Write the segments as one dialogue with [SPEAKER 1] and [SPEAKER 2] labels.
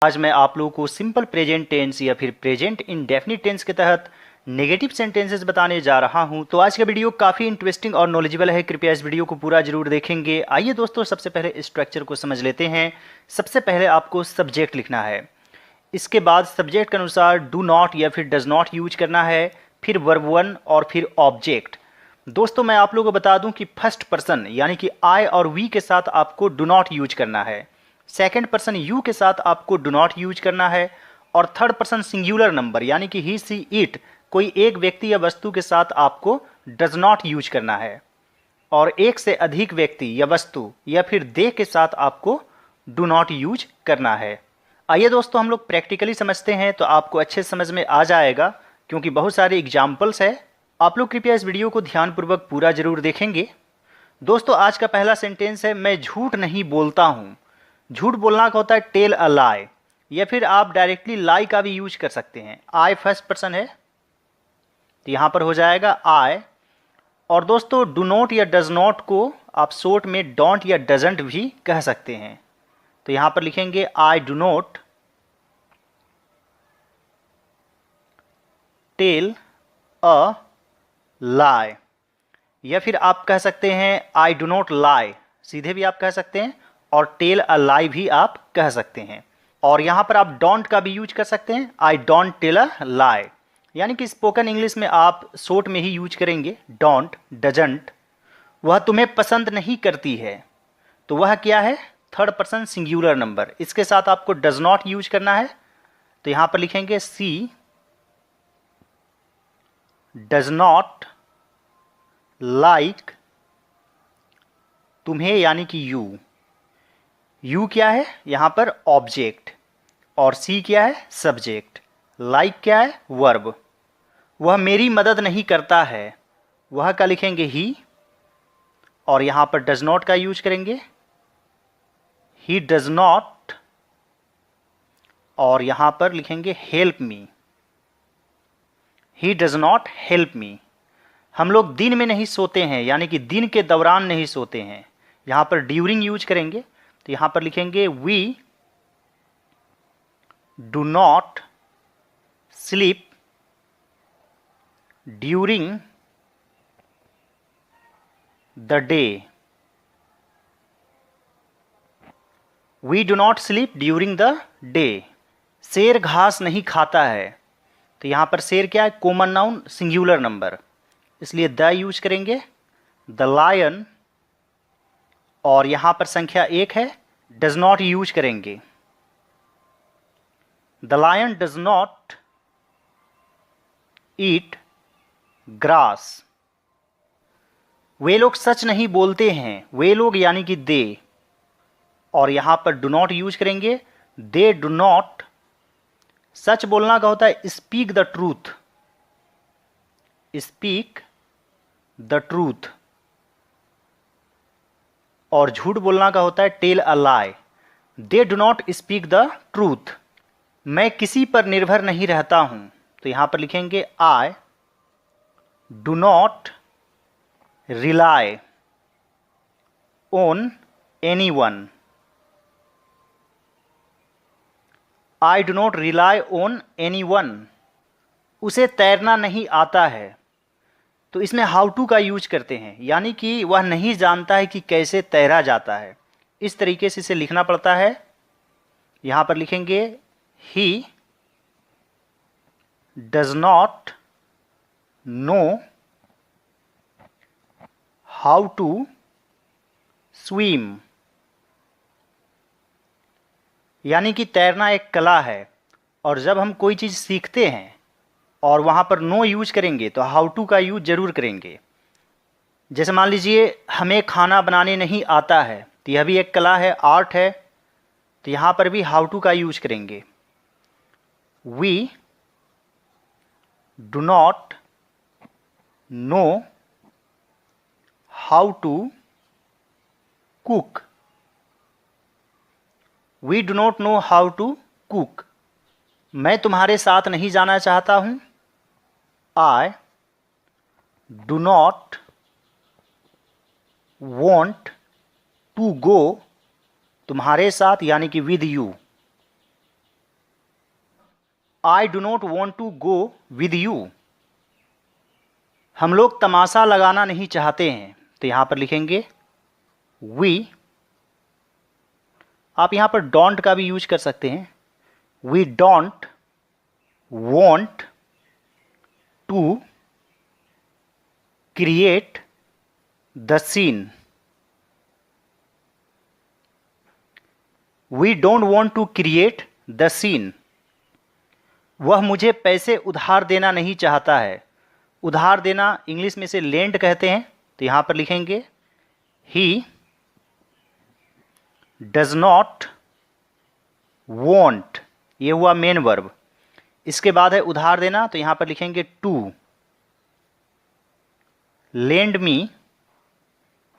[SPEAKER 1] आज मैं आप लोगों को सिंपल प्रेजेंट टेंस या फिर प्रेजेंट इंडेफिनिट टेंस के तहत नेगेटिव सेंटेंसेस बताने जा रहा हूं। तो आज का वीडियो काफ़ी इंटरेस्टिंग और नॉलेजेबल है, कृपया इस वीडियो को पूरा जरूर देखेंगे। आइए दोस्तों, सबसे पहले स्ट्रक्चर को समझ लेते हैं। सबसे पहले आपको सब्जेक्ट लिखना है, इसके बाद सब्जेक्ट के अनुसार डू नॉट या फिर डज नॉट यूज करना है, फिर वर्ब वन और फिर ऑब्जेक्ट। दोस्तों मैं आप लोगों को बता दूं कि फर्स्ट पर्सन यानी कि आई और वी के साथ आपको डू नॉट यूज करना है, सेकंड पर्सन यू के साथ आपको डू नॉट यूज करना है, और थर्ड पर्सन सिंगुलर नंबर यानी कि ही सी इट कोई एक व्यक्ति या वस्तु के साथ आपको डज नॉट यूज करना है, और एक से अधिक व्यक्ति या वस्तु या फिर दे के साथ आपको डू नॉट यूज करना है। आइए दोस्तों हम लोग प्रैक्टिकली समझते हैं, तो आपको अच्छे समझ में आ जाएगा क्योंकि बहुत सारे एग्जाम्पल्स है। आप लोग कृपया इस वीडियो को ध्यानपूर्वक पूरा जरूर देखेंगे। दोस्तों आज का पहला सेंटेंस है, मैं झूठ नहीं बोलता हूँ। झूठ बोलना का होता है टेल अ लाई, या फिर आप डायरेक्टली लाई का भी यूज कर सकते हैं। आई फर्स्ट पर्सन है तो यहाँ पर हो जाएगा आई। और दोस्तों डू नॉट या डज नॉट को आप शॉर्ट में डोंट या डजंट भी कह सकते हैं, तो यहाँ पर लिखेंगे I do not tell a lie, या फिर आप कह सकते हैं आई डू नॉट लाई, सीधे भी आप कह सकते हैं, और टेल अ लाई भी आप कह सकते हैं। और यहाँ पर आप डोंट का भी यूज कर सकते हैं, आई डोंट टेल अ लाई, यानी कि स्पोकन इंग्लिश में आप शॉर्ट में ही यूज करेंगे डोंट डजंट। वह तुम्हें पसंद नहीं करती है, तो वह क्या है, थर्ड पर्सन सिंगुलर नंबर, इसके साथ आपको डज नॉट यूज करना है, तो यहाँ पर लिखेंगे सी डज नॉट लाइक तुम्हें, यानी कि यू। यू क्या है यहाँ पर ऑब्जेक्ट, और सी क्या है सब्जेक्ट, लाइक क्या है वर्ब। वह मेरी मदद नहीं करता है, वह का लिखेंगे ही, और यहाँ पर डज नॉट का यूज करेंगे ही डज नॉट, और यहाँ पर लिखेंगे help me, he does not help me. हम लोग दिन में नहीं सोते हैं, यानी कि दिन के दौरान नहीं सोते हैं, यहाँ पर ड्यूरिंग यूज करेंगे, तो यहाँ पर लिखेंगे we do not sleep during the day. We do not sleep during the day. शेर घास नहीं खाता है, तो यहाँ पर शेर क्या है, कॉमन नाउन सिंगुलर नंबर, इसलिए द यूज करेंगे, द लायन, और यहाँ पर संख्या एक है, डज नॉट यूज करेंगे, the lion does not eat grass. वे लोग सच नहीं बोलते हैं, वे लोग यानी कि दे, और यहां पर डू नॉट यूज करेंगे, दे डू नॉट। सच बोलना का होता है speak the truth, speak the truth, और झूठ बोलना का होता है tell a lie, they do not speak the truth. मैं किसी पर निर्भर नहीं रहता हूं, तो यहां पर लिखेंगे I do not rely on anyone, I do not rely on anyone. उसे तैरना नहीं आता है, तो इसमें हाउ टू का यूज करते हैं, यानी कि वह नहीं जानता है कि कैसे तैरा जाता है, इस तरीके से इसे लिखना पड़ता है। यहां पर लिखेंगे he does not know how to swim, यानी कि तैरना एक कला है, और जब हम कोई चीज़ सीखते हैं और वहाँ पर नो यूज करेंगे तो हाउ टू का यूज जरूर करेंगे। जैसे मान लीजिए हमें खाना बनाने नहीं आता है, तो यह भी एक कला है, आर्ट है, तो यहाँ पर भी हाउ टू का यूज करेंगे। We do not know how to cook, we do not know how to cook. मैं तुम्हारे साथ नहीं जाना चाहता हूं, I do not want to go, तुम्हारे साथ यानी कि with you. I do not want to go with you. हम लोग तमाशा लगाना नहीं चाहते हैं, तो यहाँ पर लिखेंगे वी। आप यहाँ पर डोंट का भी यूज कर सकते हैं। We don't want to create the scene. We don't want to create the scene. वह मुझे पैसे उधार देना नहीं चाहता है। उधार देना इंग्लिश में से लेंड कहते हैं, तो यहाँ पर लिखेंगे ही डज नॉट वॉन्ट। ये हुआ मेन वर्ब। इसके बाद है उधार देना, तो यहाँ पर लिखेंगे to lend me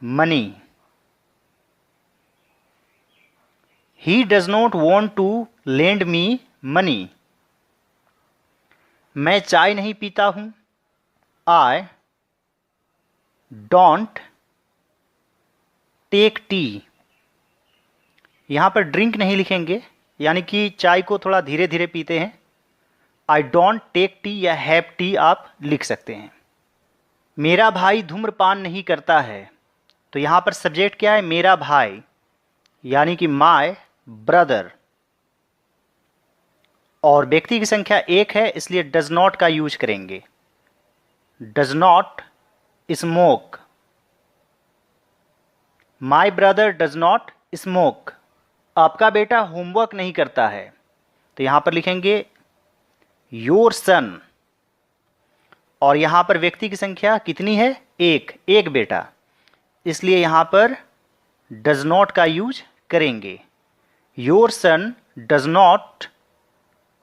[SPEAKER 1] money. He does not want to lend me money. मैं चाय नहीं पीता हूं। I don't take tea. यहां पर ड्रिंक नहीं लिखेंगे, यानी कि चाय को थोड़ा धीरे धीरे पीते हैं। आई डोंट टेक टी या हैव टी आप लिख सकते हैं। मेरा भाई धूम्रपान नहीं करता है, तो यहां पर सब्जेक्ट क्या है? मेरा भाई, यानी कि माय ब्रदर। और व्यक्ति की संख्या एक है, इसलिए डज नॉट का यूज करेंगे। Does not smoke. My brother does not smoke. आपका बेटा होमवर्क नहीं करता है, तो यहां पर लिखेंगे योर सन। और यहां पर व्यक्ति की संख्या कितनी है? एक बेटा, इसलिए यहां पर डज नॉट का यूज करेंगे। Your son does not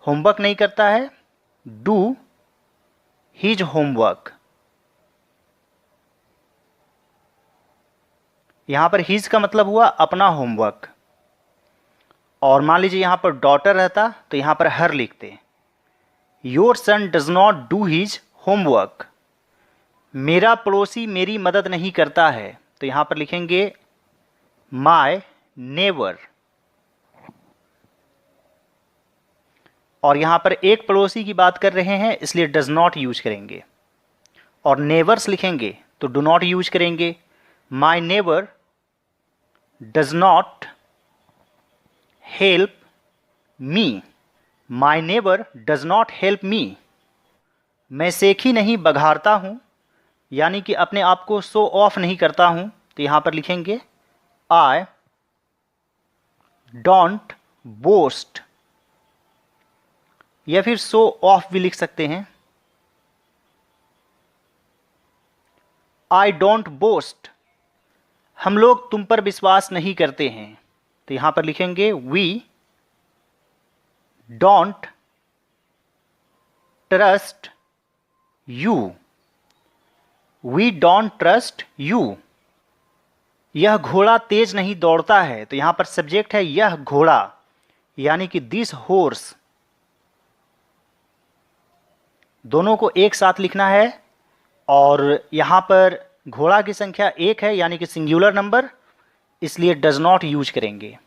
[SPEAKER 1] homework नहीं करता है, डू हिज होमवर्क। यहां पर हिज का मतलब हुआ अपना होमवर्क। और मान लीजिए यहां पर डॉटर रहता, तो यहां पर हर लिखते। Your son does not do his homework. मेरा पड़ोसी मेरी मदद नहीं करता है, तो यहां पर लिखेंगे माय नेबर। और यहां पर एक पड़ोसी की बात कर रहे हैं, इसलिए डज नॉट यूज करेंगे। और नेबर्स लिखेंगे तो डू नॉट यूज करेंगे। My neighbour does not help me. My neighbour does not help me. मैं सेखी नहीं बघारता हूं, यानी कि अपने आप को शो ऑफ नहीं करता हूं, तो यहां पर लिखेंगे आई डोंट बोस्ट। या फिर शो ऑफ भी लिख सकते हैं। I don't boast. हम लोग तुम पर विश्वास नहीं करते हैं, तो यहां पर लिखेंगे we don't trust you. We don't trust you. यह घोड़ा तेज नहीं दौड़ता है, तो यहां पर सब्जेक्ट है यह घोड़ा, यानी कि दिस हॉर्स। दोनों को एक साथ लिखना है। और यहां पर घोड़ा की संख्या एक है, यानी कि सिंगुलर नंबर, इसलिए डज नॉट यूज करेंगे।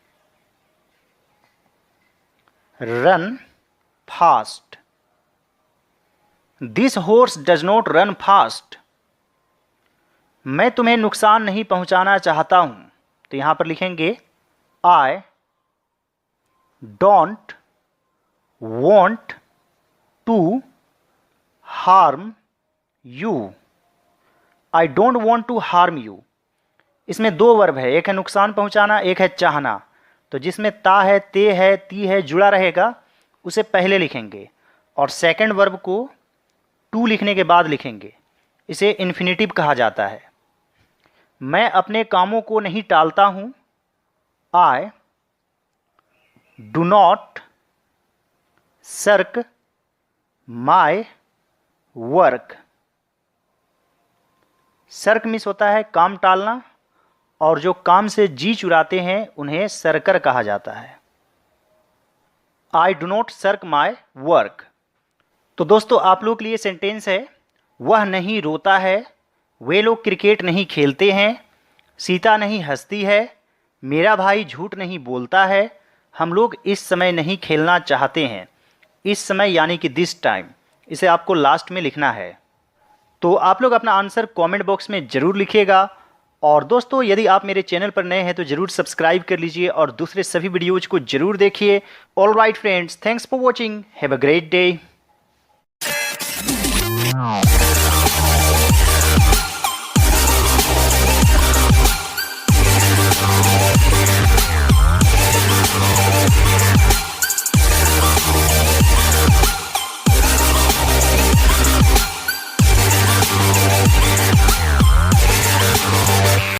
[SPEAKER 1] Run fast. This horse does not run fast. मैं तुम्हें नुकसान नहीं पहुंचाना चाहता हूं, तो यहां पर लिखेंगे I don't want to harm you. I don't want to harm you. इसमें दो वर्ब है, एक है नुकसान पहुंचाना, एक है चाहना। तो जिसमें ता है, ते है, ती है जुड़ा रहेगा, उसे पहले लिखेंगे। और सेकंड वर्ब को टू लिखने के बाद लिखेंगे। इसे इन्फिनेटिव कहा जाता है। मैं अपने कामों को नहीं टालता हूं। I do not shirk my work. Shirk miss होता है काम टालना, और जो काम से जी चुराते हैं उन्हें सर्कर कहा जाता है। I do not shirk my work. तो दोस्तों आप लोग के लिए सेंटेंस है, वह नहीं रोता है, वे लोग क्रिकेट नहीं खेलते हैं, सीता नहीं हंसती है, मेरा भाई झूठ नहीं बोलता है, हम लोग इस समय नहीं खेलना चाहते हैं। इस समय यानी कि दिस टाइम, इसे आपको लास्ट में लिखना है। तो आप लोग अपना आंसर कमेंट बॉक्स में ज़रूर लिखिएगा। और दोस्तों यदि आप मेरे चैनल पर नए हैं तो ज़रूर सब्सक्राइब कर लीजिए और दूसरे सभी वीडियोज़ को ज़रूर देखिए। All right friends, thanks for watching, have a great day.